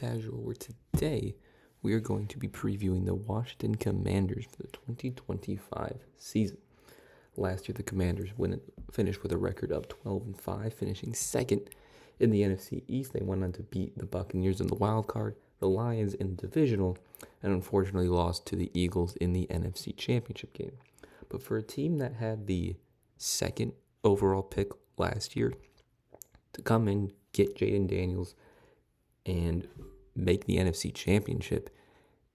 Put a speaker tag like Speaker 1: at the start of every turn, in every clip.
Speaker 1: Casual, where today we are going to be previewing the Washington Commanders for the 2025 season. Last year, the Commanders finished with a record of 12-5, finishing second in the NFC East. They went on to beat the Buccaneers in the wild card, the Lions in the divisional, and unfortunately lost to the Eagles in the NFC Championship game. But for a team that had the second overall pick last year, to come in, get Jayden Daniels, and make the NFC Championship,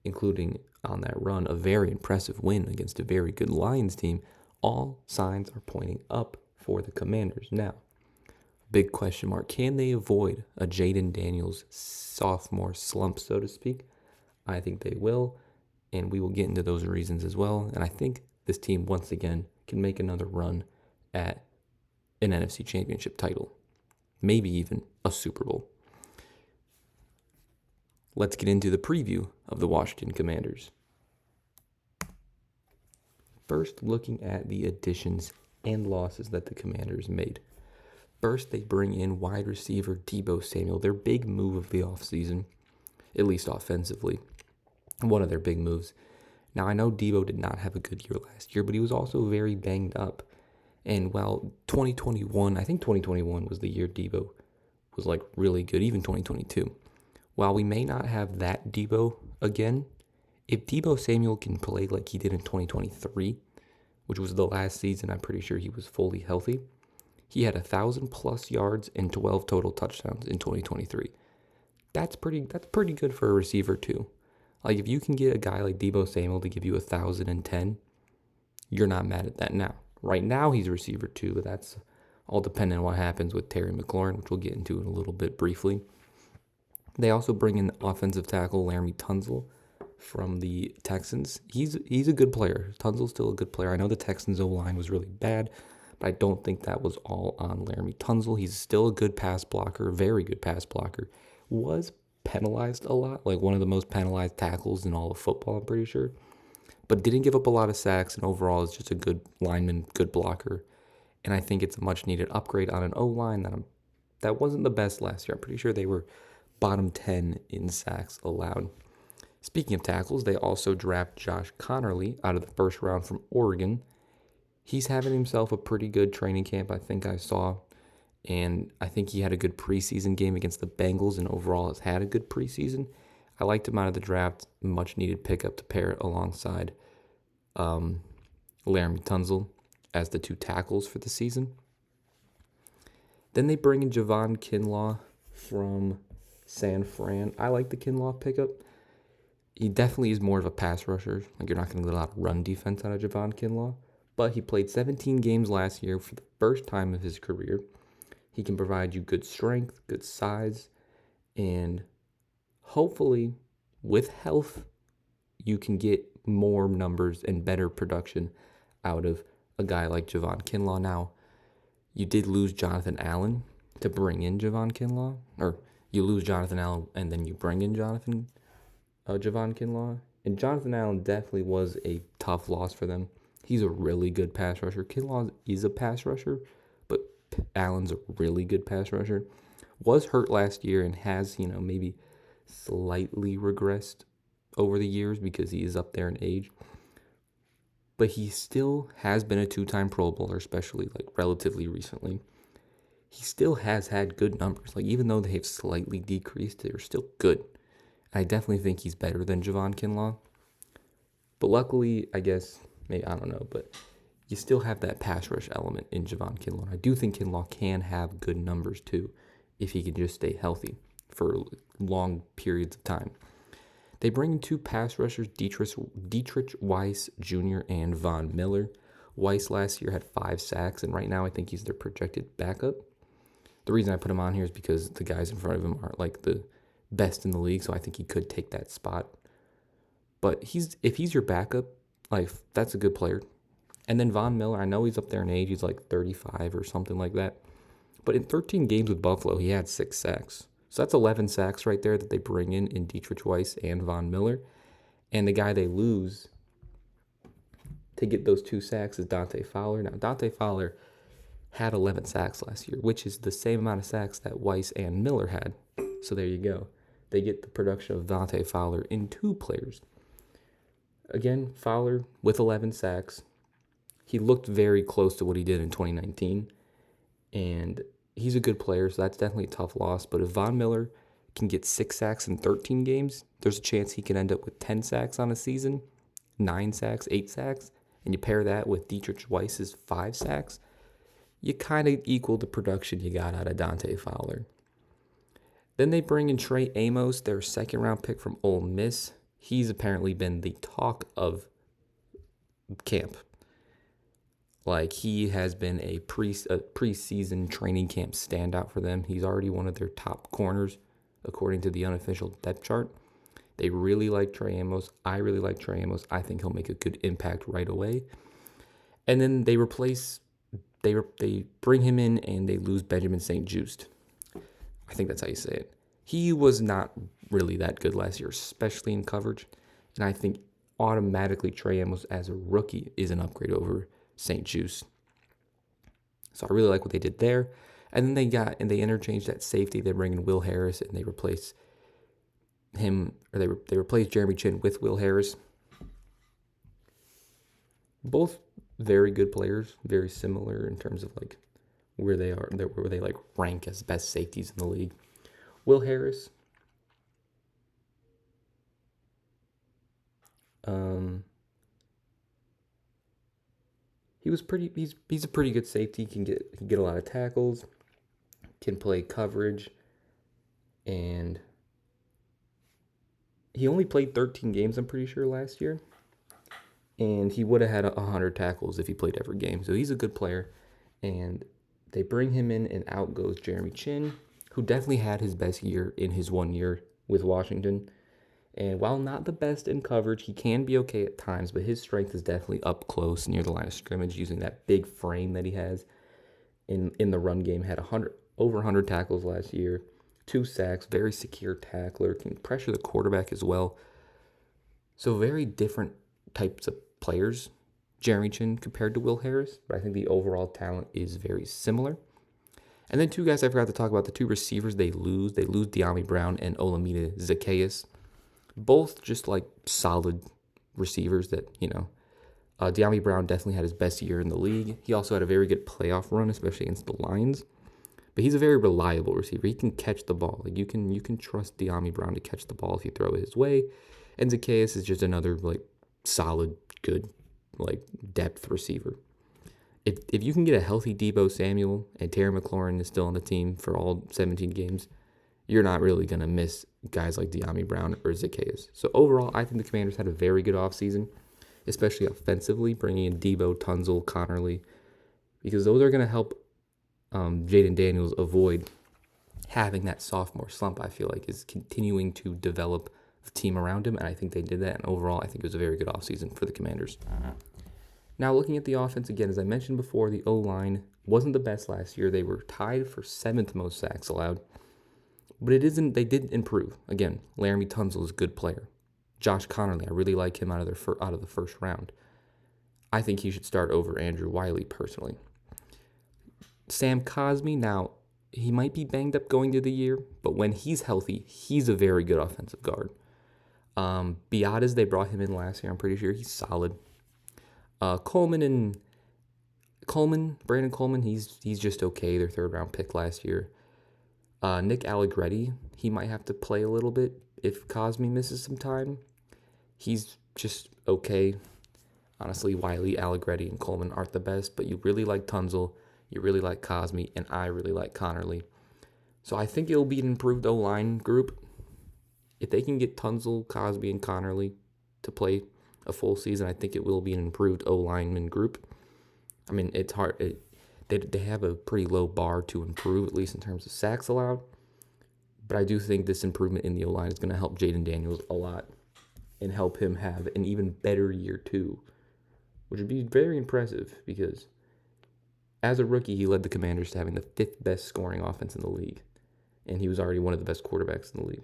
Speaker 1: including on that run a very impressive win against a very good Lions team, all signs are pointing up for the Commanders. Now, big question mark, can they avoid a Jayden Daniels sophomore slump, so to speak? I think they will, and we will get into those reasons as well. And I think this team, once again, can make another run at an NFC Championship title, maybe even a Super Bowl. Let's get into the preview of the Washington Commanders. First, looking at the additions and losses that the Commanders made. First, they bring in wide receiver Deebo Samuel, their big move of the offseason, at least offensively. One of their big moves. Now, I know Deebo did not have a good year last year, but he was also very banged up. And while 2021 was the year Deebo was really good, even 2022. While we may not have that Deebo again, if Deebo Samuel can play like he did in 2023, which was the last season I'm pretty sure he was fully healthy, he had 1,000+ yards and 12 total touchdowns in 2023. That's pretty good for a receiver too. If you can get a guy like Deebo Samuel to give you 1,010, you're not mad at that now. Right now he's receiver 2, but that's all dependent on what happens with Terry McLaurin, which we'll get into in a little bit briefly. They also bring in offensive tackle Laremy Tunsil from the Texans. He's a good player. Tunsil's still a good player. I know the Texans' O-line was really bad, but I don't think that was all on Laremy Tunsil. He's still a good pass blocker, very good pass blocker. Was penalized a lot, one of the most penalized tackles in all of football, I'm pretty sure. But didn't give up a lot of sacks, and overall is just a good lineman, good blocker. And I think it's a much-needed upgrade on an O-line that wasn't the best last year. I'm pretty sure they were bottom 10 in sacks allowed. Speaking of tackles, they also draft Josh Connerly out of the first round from Oregon. He's having himself a pretty good training camp, I think I saw. And I think he had a good preseason game against the Bengals and overall has had a good preseason. I liked him out of the draft. Much needed pickup to pair it alongside Laremy Tunsil as the two tackles for the season. Then they bring in Javon Kinlaw from San Fran. I like the Kinlaw pickup. He definitely is more of a pass rusher. You're not going to get a lot of run defense out of Javon Kinlaw. But he played 17 games last year for the first time of his career. He can provide you good strength, good size, and hopefully, with health, you can get more numbers and better production out of a guy like Javon Kinlaw. Now, you did lose Jonathan Allen to bring in Javon Kinlaw, or you lose Jonathan Allen and then you bring in Javon Kinlaw. And Jonathan Allen definitely was a tough loss for them. He's a really good pass rusher. Kinlaw is a pass rusher, but Allen's a really good pass rusher. Was hurt last year and has, maybe slightly regressed over the years because he is up there in age. But he still has been a 2-time Pro Bowler, especially relatively recently. He still has had good numbers. Even though they have slightly decreased, they're still good. I definitely think he's better than Javon Kinlaw. But luckily, I guess, maybe, I don't know, but you still have that pass rush element in Javon Kinlaw. I do think Kinlaw can have good numbers too, if he can just stay healthy for long periods of time. They bring in 2 pass rushers, Dietrich Weiss Jr. and Von Miller. Weiss last year had 5 sacks, and right now I think he's their projected backup. The reason I put him on here is because the guys in front of him are the best in the league, so I think he could take that spot. But if he's your backup, that's a good player. And then Von Miller, I know he's up there in age, he's 35 or something like that. But in 13 games with Buffalo, he had 6 sacks. So that's 11 sacks right there that they bring in Dietrich Weiss and Von Miller. And the guy they lose to get those 2 sacks is Dante Fowler. Now, Dante Fowler had 11 sacks last year, which is the same amount of sacks that Weiss and Miller had. So there you go. they get the production of Dante Fowler in two players. Again, Fowler with 11 sacks. He looked very close to what he did in 2019, and he's a good player, so that's definitely a tough loss. But if Von Miller can get 6 sacks in 13 games, there's a chance he can end up with 10 sacks on a season, 9 sacks, 8 sacks, and you pair that with Dietrich Weiss's 5 sacks, you kind of equal the production you got out of Dante Fowler. Then they bring in Trey Amos, their second-round pick from Ole Miss. He's apparently been the talk of camp. Like, he has been a preseason training camp standout for them. He's already one of their top corners, according to the unofficial depth chart. They really like Trey Amos. I really like Trey Amos. I think he'll make a good impact right away. And then they bring him in and they lose Benjamin St. Juste. I think that's how you say it. He was not really that good last year, especially in coverage. And I think automatically Trey Amos as a rookie is an upgrade over St. Juste. So I really like what they did there. And then they interchanged that safety. They bring in Will Harris and they replace him, or they replace Jeremy Chin with Will Harris. Both very good players, very similar in terms of like where they like rank as best safeties in the league. Will Harris, he's a pretty good safety. He can get a lot of tackles, can play coverage, and he only played 13 games, I'm pretty sure, last year. And he would have had 100 tackles if he played every game. So he's a good player. And they bring him in, and out goes Jeremy Chin, who definitely had his best year in his 1 year with Washington. And while not the best in coverage, he can be okay at times, but his strength is definitely up close near the line of scrimmage using that big frame that he has in the run game. Had over 100 tackles last year, 2 sacks, very secure tackler, can pressure the quarterback as well. So very different types of players, Jeremy Chin compared to Will Harris, but I think the overall talent is very similar. And then 2 guys I forgot to talk about, the 2 receivers they lose. They lose De'Ami Brown and Olamide Zaccheaus. Both just like solid receivers that, De'Ami Brown definitely had his best year in the league. He also had a very good playoff run, especially against the Lions. But he's a very reliable receiver. He can catch the ball. Like you can trust De'Ami Brown to catch the ball if you throw it his way. And Zaccheaus is just another like solid, good, like depth receiver. If you can get a healthy Deebo Samuel and Terry McLaurin is still on the team for all 17 games, you're not really going to miss guys like De'Ami Brown or Zaccheaus. So overall, I think the Commanders had a very good offseason, especially offensively, bringing in Deebo, Tunzel, Connerly, because those are going to help Jayden Daniels avoid having that sophomore slump. I feel like is continuing to develop the team around him, and I think they did that. And overall, I think it was a very good offseason for the Commanders. Now, looking at the offense again, as I mentioned before, the O-line wasn't the best last year. They were tied for 7th most sacks allowed, but they did improve. Again, Laramie Tunzel is a good player. Josh Connerly, I really like him out of the first round. I think he should start over Andrew Wiley personally. Sam Cosmi, now, he might be banged up going into the year, but when he's healthy, he's a very good offensive guard. Biadasz, they brought him in last year. I'm pretty sure he's solid. Brandon Coleman, he's just okay. Their 3rd round pick last year. Nick Allegretti, he might have to play a little bit if Cosmi misses some time. He's just okay. Honestly, Wiley, Allegretti, and Coleman aren't the best, but you really like Tunzel, you really like Cosmi, and I really like Connerly. So I think it'll be an improved O-line group. If they can get Tunzel, Cosmi, and Connerly to play a full season, I think it will be an improved O-lineman group. I mean, it's hard. They have a pretty low bar to improve, at least in terms of sacks allowed. But I do think this improvement in the O-line is going to help Jayden Daniels a lot and help him have an even better year 2, which would be very impressive because as a rookie, he led the Commanders to having the 5th best scoring offense in the league, and he was already one of the best quarterbacks in the league.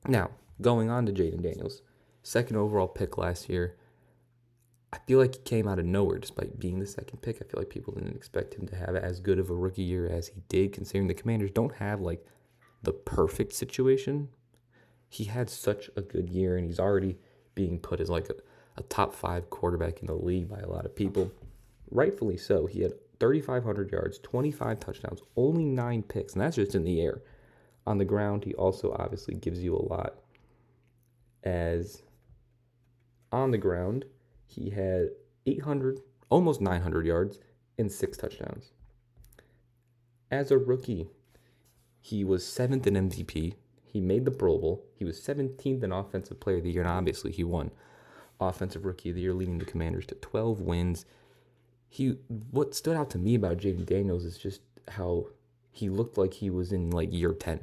Speaker 1: Now, going on to Jayden Daniels, 2nd overall pick last year. I feel like he came out of nowhere despite being the 2nd pick. I feel like people didn't expect him to have as good of a rookie year as he did, considering the Commanders don't have like the perfect situation he had such a good year, and he's already being put as like a top 5 quarterback in the league by a lot of people. Rightfully so. He had 3,500 yards, 25 touchdowns, only 9 picks, and that's just in the air. On the ground, he also obviously gives you a lot. As on the ground, he had 800, almost 900 yards and 6 touchdowns. As a rookie, he was 7th in MVP. He made the Pro Bowl. He was 17th in Offensive Player of the Year, and obviously he won Offensive Rookie of the Year, leading the Commanders to 12 wins. What stood out to me about Jayden Daniels is just how he looked like he was in like year 10,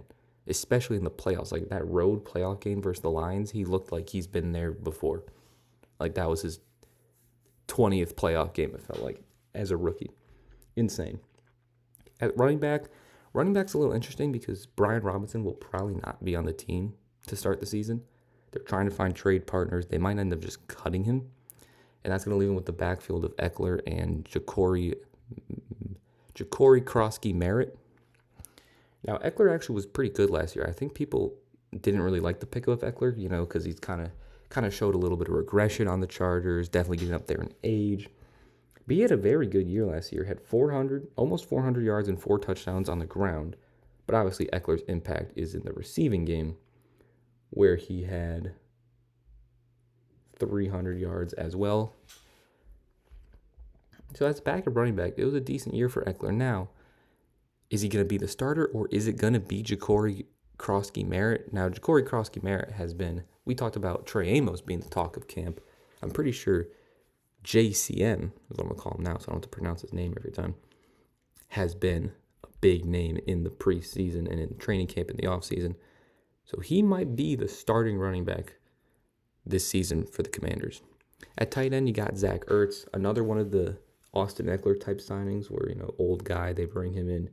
Speaker 1: especially in the playoffs. Like that road playoff game versus the Lions, he looked like he's been there before. Like that was his 20th playoff game, it felt like, as a rookie. Insane. At running back's a little interesting because Brian Robinson will probably not be on the team to start the season. They're trying to find trade partners. They might end up just cutting him. And that's going to leave him with the backfield of Eckler and Ja'Cory Krosky-Merritt. Now, Eckler actually was pretty good last year. I think people didn't really like the pick of Eckler, because he's kind of showed a little bit of regression on the Chargers, definitely getting up there in age. But he had a very good year last year. Had almost 400 yards and 4 touchdowns on the ground. But obviously Eckler's impact is in the receiving game, where he had 300 yards as well. So that's backup running back. It was a decent year for Eckler. Now, is he going to be the starter, or is it going to be Ja'Cory Krosky-Merritt? Now, Ja'Cory Krosky-Merritt has been, we talked about Trey Amos being the talk of camp. I'm pretty sure JCM, is what I'm going to call him now, so I don't have to pronounce his name every time, has been a big name in the preseason and in training camp in the offseason. So he might be the starting running back this season for the Commanders. At tight end, you got Zach Ertz, another one of the Austin Eckler type signings where, old guy, they bring him in.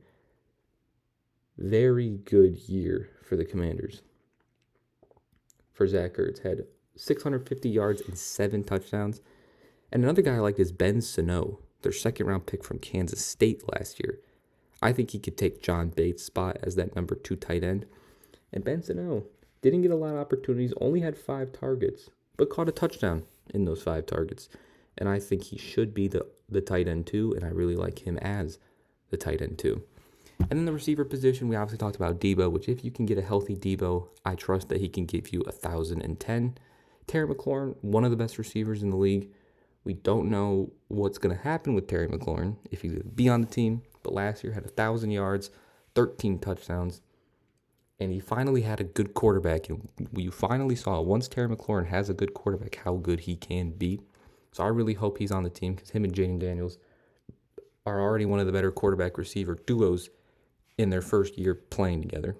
Speaker 1: Very good year for the Commanders. For Zach Ertz, had 650 yards and 7 touchdowns. And another guy I liked is Ben Sano, their second-round pick from Kansas State last year. I think he could take John Bates' spot as that number 2 tight end. And Ben Sano didn't get a lot of opportunities, only had 5 targets, but caught a touchdown in those 5 targets. And I think he should be the tight end 2, and I really like him as the tight end 2. And then the receiver position, we obviously talked about Debo, which if you can get a healthy Debo, I trust that he can give you 1,010. Terry McLaurin, one of the best receivers in the league. We don't know what's going to happen with Terry McLaurin if he's going to be on the team, but last year had 1,000 yards, 13 touchdowns, and he finally had a good quarterback. And we finally saw, once Terry McLaurin has a good quarterback, how good he can be. So I really hope he's on the team because him and Jayden Daniels are already one of the better quarterback receiver duos in their first year playing together.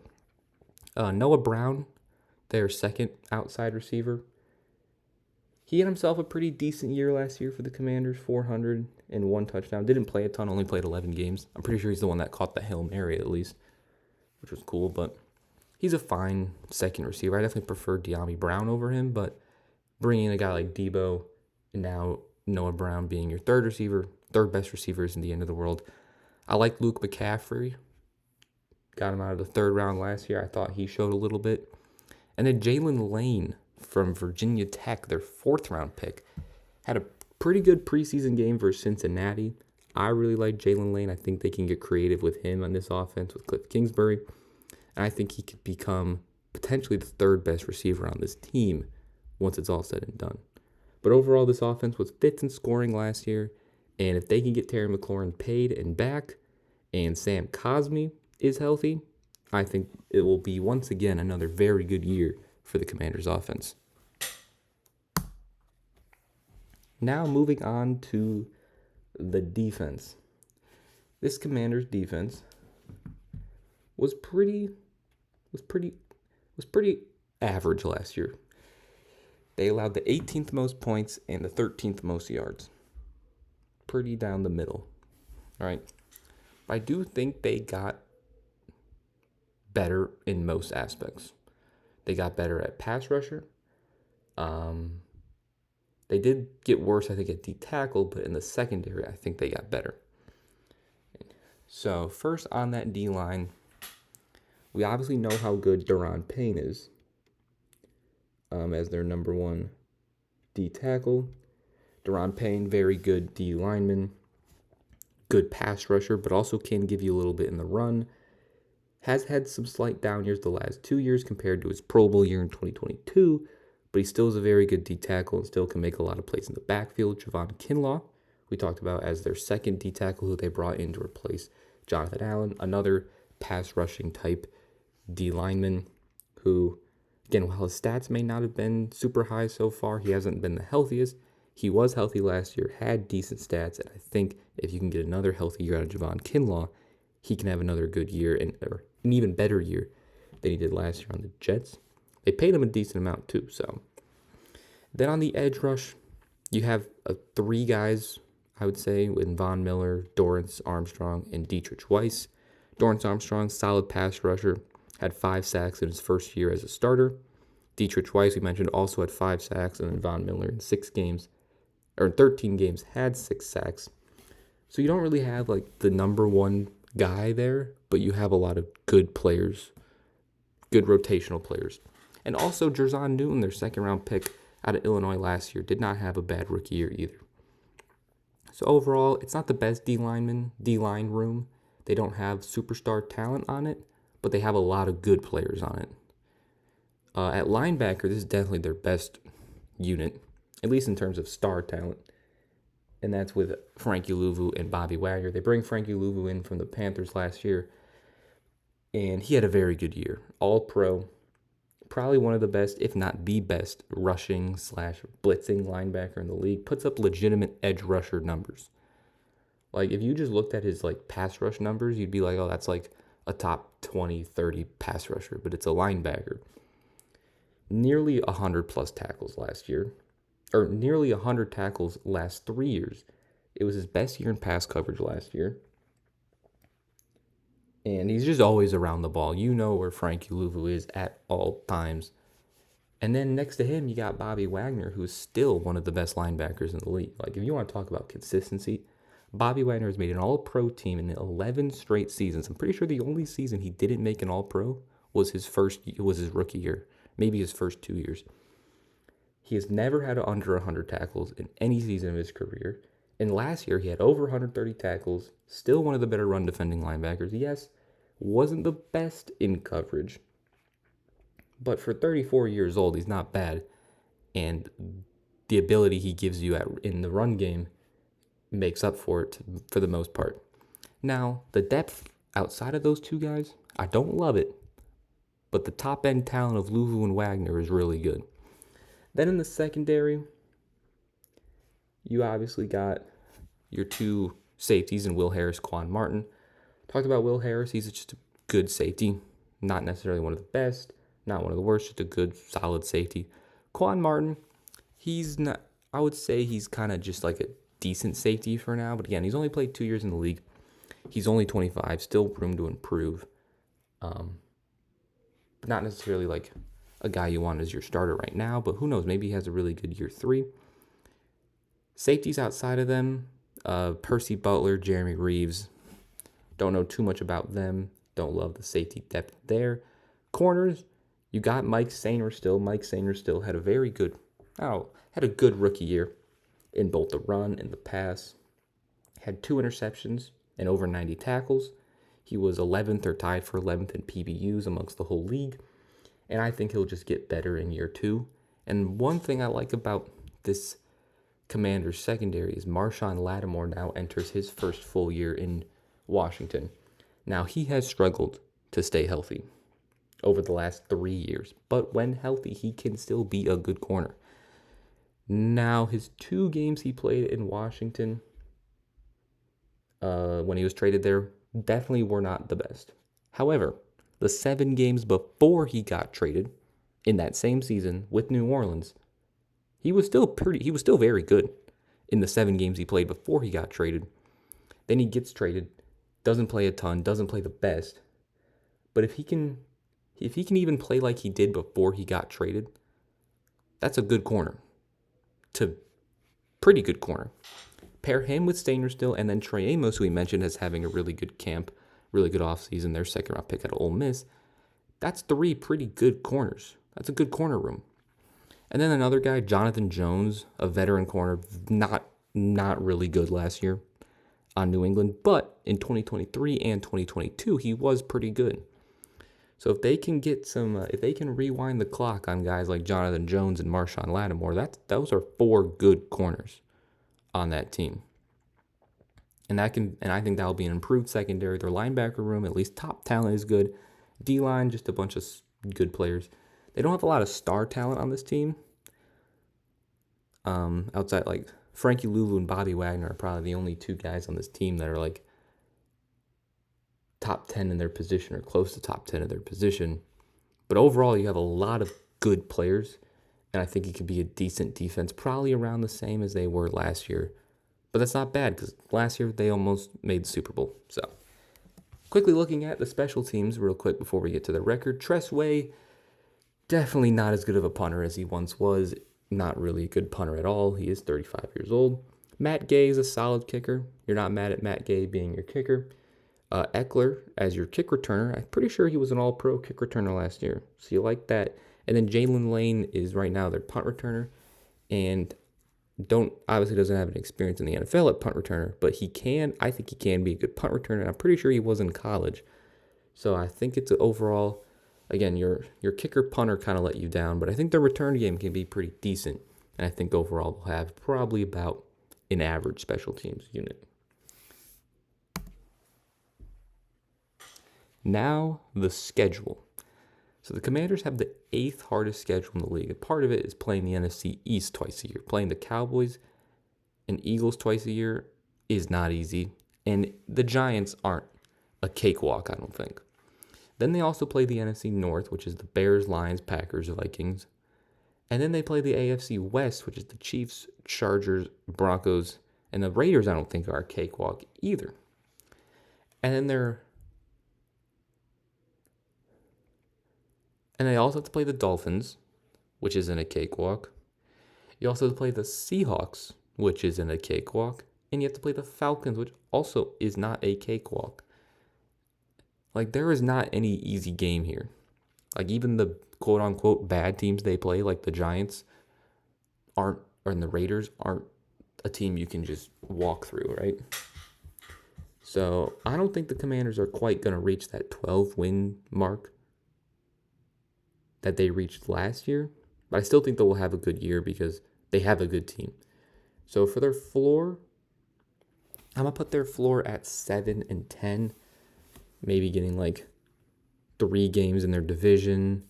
Speaker 1: Noah Brown, their second outside receiver, he had himself a pretty decent year last year for the Commanders, 401 touchdown. Didn't play a ton, only played 11 games. I'm pretty sure he's the one that caught the Hail Mary at least, which was cool, but he's a fine second receiver. I definitely prefer De'Ami Brown over him, but bringing in a guy like Debo and now Noah Brown being your third best receiver isn't the end of the world. I like Luke McCaffrey. Got him out of the 3rd round last year. I thought he showed a little bit. And then Jalen Lane from Virginia Tech, their 4th round pick, had a pretty good preseason game versus Cincinnati. I really like Jalen Lane. I think they can get creative with him on this offense with Cliff Kingsbury. And I think he could become potentially the 3rd best receiver on this team once it's all said and done. But overall, this offense was 5th in scoring last year. And if they can get Terry McLaurin paid and back, and Sam Cosmi is healthy, I think it will be once again another very good year for the Commanders' offense. Now moving on to the defense. This Commanders' defense was pretty average last year. They allowed the 18th most points and the 13th most yards. Pretty down the middle. All right. I do think they got better in most aspects. They got better at pass rusher. They did get worse, I think, at D tackle, but in the secondary, I think they got better. So first on that D line, we obviously know how good Daron Payne is. as their number one D tackle. Deron Payne, very good D lineman, good pass rusher, but also can give you a little bit in the run. Has had some slight down years the last 2 years compared to his Pro Bowl year in 2022, but he still is a very good D tackle and still can make a lot of plays in the backfield. Javon Kinlaw, we talked about as their second D tackle who they brought in to replace Jonathan Allen, another pass rushing type D lineman who, again, while his stats may not have been super high so far, he hasn't been the healthiest. He was healthy last year, had decent stats, and I think if you can get another healthy year out of Javon Kinlaw, he can have another good year or an even better year than he did last year on the Jets. They paid him a decent amount too. So then on the edge rush, you have three guys, I would say, with Von Miller, Dorrance Armstrong, and Dietrich Weiss. Dorrance Armstrong, solid pass rusher, had 5 sacks in his first year as a starter. Dietrich Weiss, we mentioned, also had 5 sacks, and then Von Miller in 13 games had 6 sacks. So you don't really have like the number one guy there, but you have a lot of good players, good rotational players. And also Jerzon Newton, their second round pick out of Illinois last year, did not have a bad rookie year either. So overall, it's not the best D-line room. They don't have superstar talent on it, but they have a lot of good players on it. At linebacker, this is definitely their best unit, at least in terms of star talent. And that's with Frankie Louvu and Bobby Wagner. They bring Frankie Louvu in from the Panthers last year, and he had a very good year. All-Pro, probably one of the best, if not the best, rushing/blitzing linebacker in the league. Puts up legitimate edge rusher numbers. Like, if you just looked at his, like, pass rush numbers, you'd be like, oh, that's, like, a top 20, 30 pass rusher, but it's a linebacker. Nearly 100-plus tackles last year. Or nearly 100 tackles last 3 years. It was his best year in pass coverage last year. And he's just always around the ball. You know where Frankie Louvu is at all times. And then next to him, you got Bobby Wagner, who's still one of the best linebackers in the league. Like, if you want to talk about consistency, Bobby Wagner has made an all-pro team in 11 straight seasons. I'm pretty sure the only season he didn't make an all-pro was his rookie year. Maybe his first 2 years. He has never had under 100 tackles in any season of his career. And last year, he had over 130 tackles. Still one of the better run-defending linebackers. Yes, wasn't the best in coverage. But for 34 years old, he's not bad. And the ability he gives you in the run game makes up for it for the most part. Now, the depth outside of those two guys, I don't love it. But the top-end talent of Louvu and Wagner is really good. Then in the secondary, you obviously got your two safeties in Will Harris, Quan Martin. Talked about Will Harris. He's just a good safety. Not necessarily one of the best, not one of the worst, just a good, solid safety. Quan Martin, he's not, I would say he's kind of just like a decent safety for now. But again, he's only played 2 years in the league. He's only 25, still room to improve. But not necessarily like a guy you want as your starter right now, but who knows? Maybe he has a really good year 3. Safeties outside of them, Percy Butler, Jeremy Reeves. Don't know too much about them. Don't love the safety depth there. Corners, you got Mike Sainer still. Mike Sainer still had a good rookie year in both the run and the pass. Had 2 interceptions and over 90 tackles. He was 11th or tied for 11th in PBUs amongst the whole league. And I think he'll just get better in year 2. And one thing I like about this Commanders secondary is Marshawn Lattimore now enters his first full year in Washington. Now, he has struggled to stay healthy over the last 3 years. But when healthy, he can still be a good corner. Now, his 2 games he played in Washington when he was traded there definitely were not the best. However, the 7 games before he got traded in that same season with New Orleans, he was still very good in the 7 games he played before he got traded. Then he gets traded, doesn't play a ton, doesn't play the best. But if he can even play like he did before he got traded, that's a good corner. Pretty good corner. Pair him with Stainer still, and then Trey Amos, who we mentioned as having a really good camp, really good offseason, their second-round pick out of Ole Miss. That's 3 pretty good corners. That's a good corner room. And then another guy, Jonathan Jones, a veteran corner, not really good last year on New England, but in 2023 and 2022, he was pretty good. So if they can get if they can rewind the clock on guys like Jonathan Jones and Marshawn Lattimore, those are 4 good corners on that team. And I think that'll be an improved secondary. Their linebacker room, at least top talent, is good. D-line, just a bunch of good players. They don't have a lot of star talent on this team. Outside, like Frankie Lulu and Bobby Wagner are probably the only 2 guys on this team that are like top 10 in their position or close to top 10 of their position. But overall, you have a lot of good players, and I think it could be a decent defense, probably around the same as they were last year. But that's not bad because last year they almost made the Super Bowl. So, quickly looking at the special teams real quick before we get to the record. Tress Way, definitely not as good of a punter as he once was. Not really a good punter at all. He is 35 years old. Matt Gay is a solid kicker. You're not mad at Matt Gay being your kicker. Eckler as your kick returner. I'm pretty sure he was an all-pro kick returner last year. So you like that. And then Jalen Lane is right now their punt returner. And obviously doesn't have an experience in the NFL at punt returner, but I think he can be a good punt returner. And I'm pretty sure he was in college. So I think it's overall, again, your kicker punter kind of let you down, but I think their return game can be pretty decent. And I think overall they'll have probably about an average special teams unit. Now, the schedule. So the Commanders have the 8th hardest schedule in the league. And part of it is playing the NFC East twice a year. Playing the Cowboys and Eagles twice a year is not easy. And the Giants aren't a cakewalk, I don't think. Then they also play the NFC North, which is the Bears, Lions, Packers, Vikings. And then they play the AFC West, which is the Chiefs, Chargers, Broncos, and the Raiders I don't think are a cakewalk either. And then they also have to play the Dolphins, which isn't a cakewalk. You also have to play the Seahawks, which isn't a cakewalk. And you have to play the Falcons, which also is not a cakewalk. Like, there is not any easy game here. Like, even the quote-unquote bad teams they play, like the Giants, and the Raiders, aren't a team you can just walk through, right? So, I don't think the Commanders are quite going to reach that 12-win mark that they reached last year. But I still think they will have a good year because they have a good team. So, for their floor, I'm going to put their floor at 7-10. Maybe getting like 3 games in their division,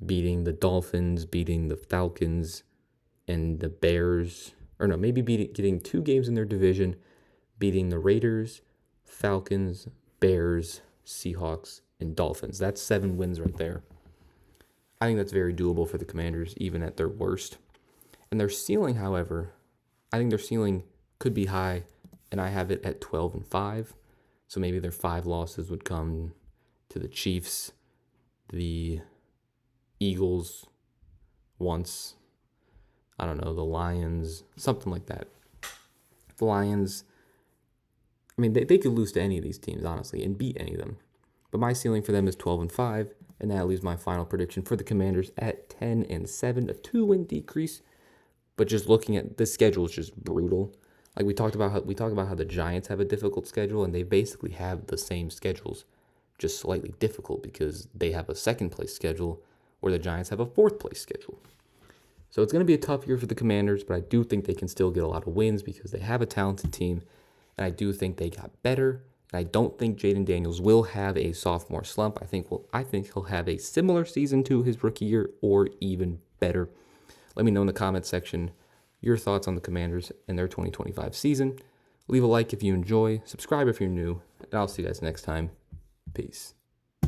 Speaker 1: beating the Dolphins, beating the Falcons, and the Bears. Or no, maybe getting 2 games in their division, beating the Raiders, Falcons, Bears, Seahawks, and Dolphins. That's 7 wins right there. I think that's very doable for the Commanders, even at their worst. And their ceiling, however, I think their ceiling could be high, and I have it at 12-5. So maybe their 5 losses would come to the Chiefs, the Eagles once, I don't know, the Lions, something like that. The Lions, I mean, they could lose to any of these teams, honestly, and beat any of them. But my ceiling for them is 12-5, and that leaves my final prediction for the Commanders at 10-7, a 2-win decrease. But just looking at the schedule is just brutal. Like we talked about how the Giants have a difficult schedule, and they basically have the same schedules, just slightly difficult because they have a second place schedule, where the Giants have a 4th place schedule. So it's going to be a tough year for the Commanders, but I do think they can still get a lot of wins because they have a talented team, and I do think they got better. And I don't think Jayden Daniels will have a sophomore slump. I think he'll have a similar season to his rookie year or even better. Let me know in the comments section your thoughts on the Commanders and their 2025 season. Leave a like if you enjoy, subscribe if you're new, and I'll see you guys next time. Peace.